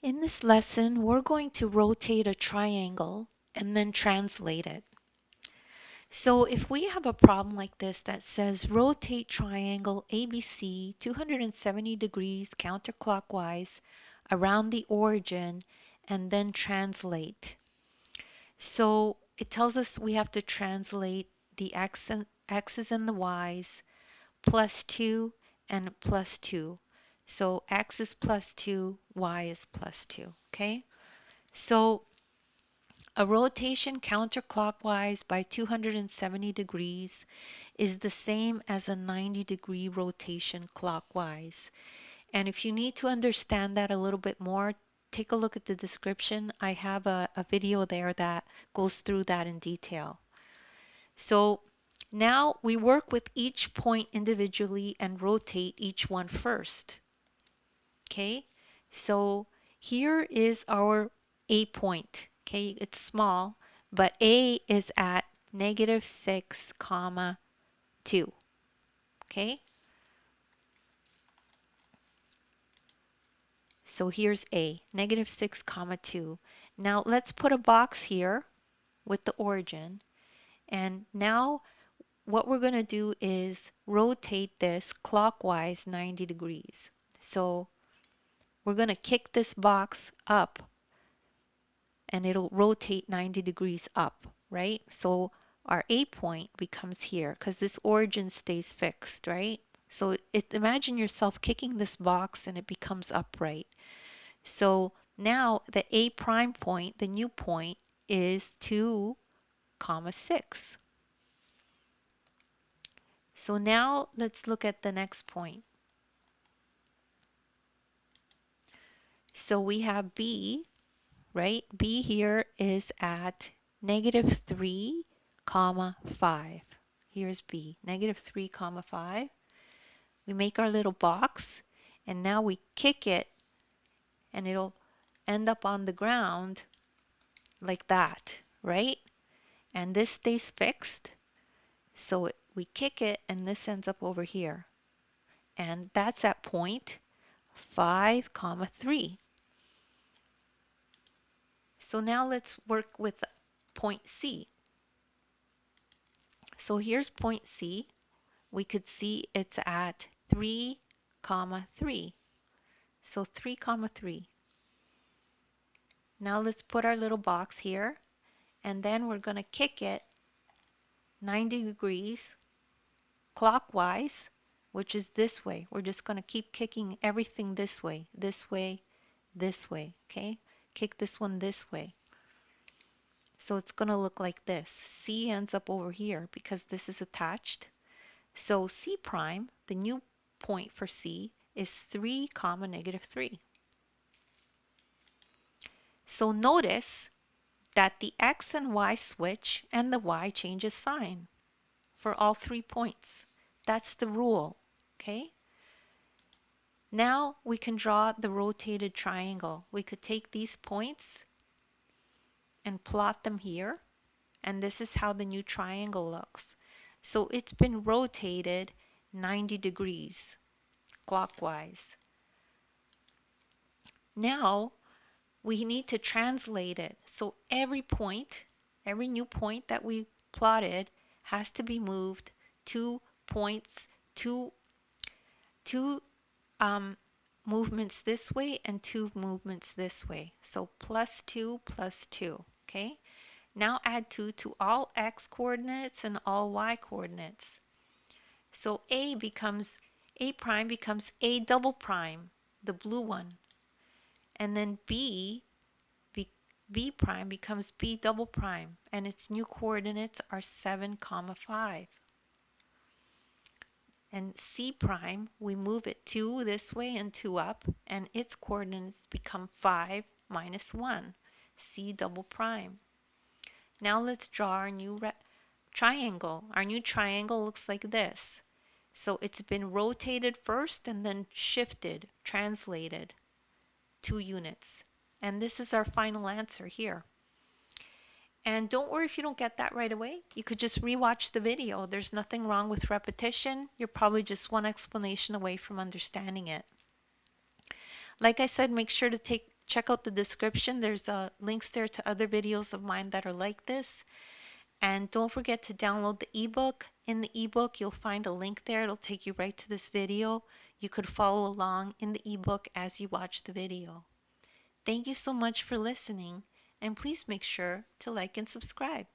In this lesson, we're going to rotate a triangle and then translate it. So if we have a problem like this that says rotate triangle ABC 270 degrees counterclockwise around the origin and then translate. So it tells us we have to translate the x's and the y's plus 2 and plus 2. So x is plus 2, y is plus 2, okay? So a rotation counterclockwise by 270 degrees is the same as a 90-degree rotation clockwise. And if you need to understand that a little bit more, take a look at the description. I have a video there that goes through that in detail. So now we work with each point individually and rotate each one first. Okay, so here is our A point. Okay, it's small, but A is at -6, 2. Okay, so here's A, -6, 2. Now let's put a box here with the origin. And now what we're going to do is rotate this clockwise 90 degrees. So we're going to kick this box up and it'll rotate 90 degrees up, right? So our A point becomes here because this origin stays fixed, right? So imagine yourself kicking this box and it becomes upright. So now the A prime point, the new point, is 2, 6. So now let's look at the next point. So we have B, right? B here is at -3, 5. Here's B, -3, 5. We make our little box and now we kick it and it'll end up on the ground like that, right? And this stays fixed. So we kick it and this ends up over here. And that's at point 5, 3. So now let's work with point C. So here's point C. We could see it's at 3, 3. So 3, 3. Now let's put our little box here and then we're going to kick it 90 degrees clockwise, which is this way. We're just going to keep kicking everything this way, this way, this way, okay? Kick this one this way. So it's going to look like this. C ends up over here because this is attached. So C prime, the new point for C, is 3, -3. So notice that the X and Y switch and the Y changes sign for all 3 points. That's the rule, okay? Now we can draw the rotated triangle. We could take these points and plot them here, and this is how the new triangle looks. So it's been rotated 90 degrees clockwise. Now we need to translate it. So every point, every new point that we plotted has to be moved 2 points, two movements this way and 2 movements this way. So +2, +2, okay? Now add 2 to all x coordinates and all y coordinates. So A prime becomes A double prime, the blue one. And then B prime becomes B double prime, and its new coordinates are 7, 5. And C prime, we move it 2 this way and 2 up, and its coordinates become 5, -1, C double prime. Now let's draw our new triangle. Our new triangle looks like this. So it's been rotated first and then shifted, translated 2 units. And this is our final answer here. And don't worry if you don't get that right away. You could just rewatch the video. There's nothing wrong with repetition. You're probably just one explanation away from understanding it. Like I said, make sure to take check out the description. There's links there to other videos of mine that are like this. And don't forget to download the ebook. In the ebook, you'll find a link there. It'll take you right to this video. You could follow along in the ebook as you watch the video. Thank you so much for listening, and please make sure to like and subscribe.